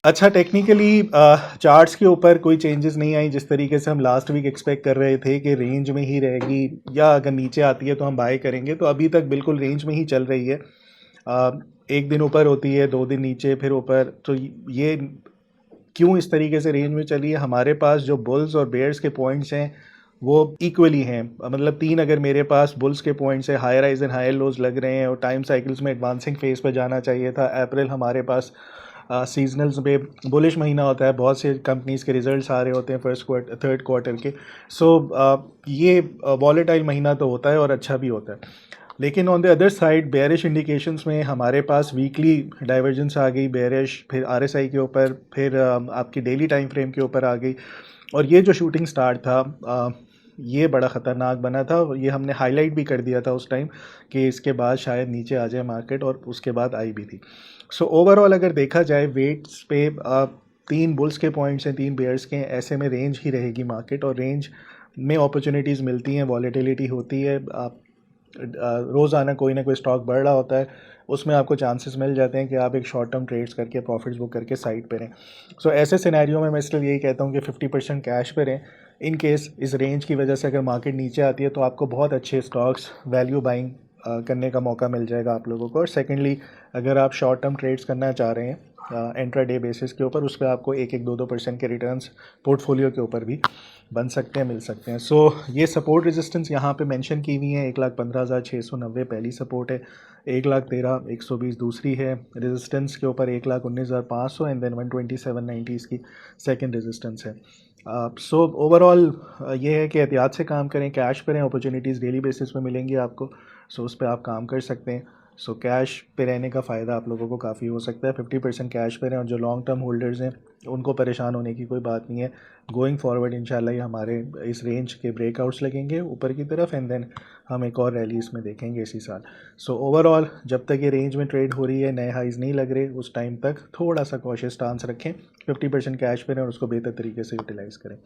अच्छा, technically charts के ऊपर कोई चेंजेस नहीं आई। जिस तरीके से हम लास्ट वीक एक्सपेक्ट कर रहे थे कि रेंज में ही रहेगी या अगर नीचे आती है तो हम बाय करेंगे, तो अभी तक बिल्कुल रेंज में ही चल रही है। अ, एक दिन ऊपर होती है, 2 दिन नीचे, फिर ऊपर। तो ये क्यों इस तरीके से रेंज में चली है? हमारे पास जो बुल्स और बेयर्स के पॉइंट्स हैं वो इक्वली हैं। मतलब 3 अगर मेरे पास बुल्स के पॉइंट्स है, हाई राइज एंड हाई लोज लग रहे हैं और टाइम साइकिल्स में एडवांसिंग फेज पर जाना चाहिए था। अप्रैल हमारे पास सीजनल्स में बुलिश महीना होता है, बहुत से कंपनीज के रिजल्ट्स आ रहे होते हैं फर्स्ट क्वार्टर थर्ड क्वार्टर के। सो ये वॉलेटाइल महीना तो होता है और अच्छा भी होता है। लेकिन on the other side bearish indications में हमारे पास वीकली डाइवर्जेंस आ गई बेयरिश, फिर आरएसआई के ऊपर, फिर आपकी डेली टाइम फ्रेम के ऊपर आ गई। और ये जो शूटिंग स्टार था ये बड़ा ख़तरनाक बना था। ये हमने हाईलाइट भी कर दिया था उस टाइम कि इसके बाद शायद नीचे आ जाए मार्केट, और उसके बाद आई भी थी। सो ओवरऑल अगर देखा जाए वेट्स पे 3 बुल्स के पॉइंट्स हैं, 3 बेयर्स के हैं, ऐसे में रेंज ही रहेगी मार्केट। और रेंज में अपॉर्चुनिटीज़ मिलती हैं, वॉलेटिलिटी होती है। आप रोज़ाना कोई ना कोई स्टॉक बढ़ रहा होता है, उसमें आपको चांसेस मिल जाते हैं कि आप एक शॉर्ट टर्म ट्रेड्स करके प्रॉफिट्स बुक करके साइड पे रहें। सो ऐसे सिनेरियो में मैं स्टिल यही कहता हूँ कि 50% कैश पे रहें। इन केस इस रेंज की वजह से अगर मार्केट नीचे आती है तो आपको बहुत अच्छे स्टॉक्स वैल्यू बाइंग करने का मौका मिल जाएगा आप लोगों को। और सेकेंडली, अगर आप शॉर्ट टर्म ट्रेड्स करना चाह रहे हैं इंट्रा डे बेसिस के ऊपर, उस पर आपको 1-2% के रिटर्न्स पोर्टफोलियो के ऊपर भी बन सकते हैं, मिल सकते हैं। सो ये सपोर्ट रेजिस्टेंस यहाँ पे मेंशन की हुई है। 1,15,690 पहली सपोर्ट है, 1,13,120 दूसरी है। रेजिस्टेंस के ऊपर 1,19,500 एंड देन 127,90 इसकी सेकेंड रेजिस्टेंस है। सो ओवरऑल ये है कि एहतियात से काम करें, कैश करें, अपॉर्चुनिटीज़ डेली बेसिस पे मिलेंगी आपको। सो उस पर आप काम कर सकते हैं। सो कैश पे रहने का फ़ायदा आप लोगों को काफ़ी हो सकता है। 50% कैश पे रहें, और जो लॉन्ग टर्म होल्डर्स हैं उनको परेशान होने की कोई बात नहीं है। गोइंग फॉरवर्ड इंशाल्लाह ये हमारे इस रेंज के ब्रेकआउट्स लगेंगे ऊपर की तरफ, एंड देन हम एक और रैली इसमें देखेंगे इसी साल। सो ओवरऑल जब तक ये रेंज में ट्रेड हो रही है, नए हाइज नहीं लग रहे, उस टाइम तक थोड़ा सा कॉशियस स्टांस रखें। 50% कैश पे रहें और उसको बेहतर तरीके से यूटिलाइज़ करें।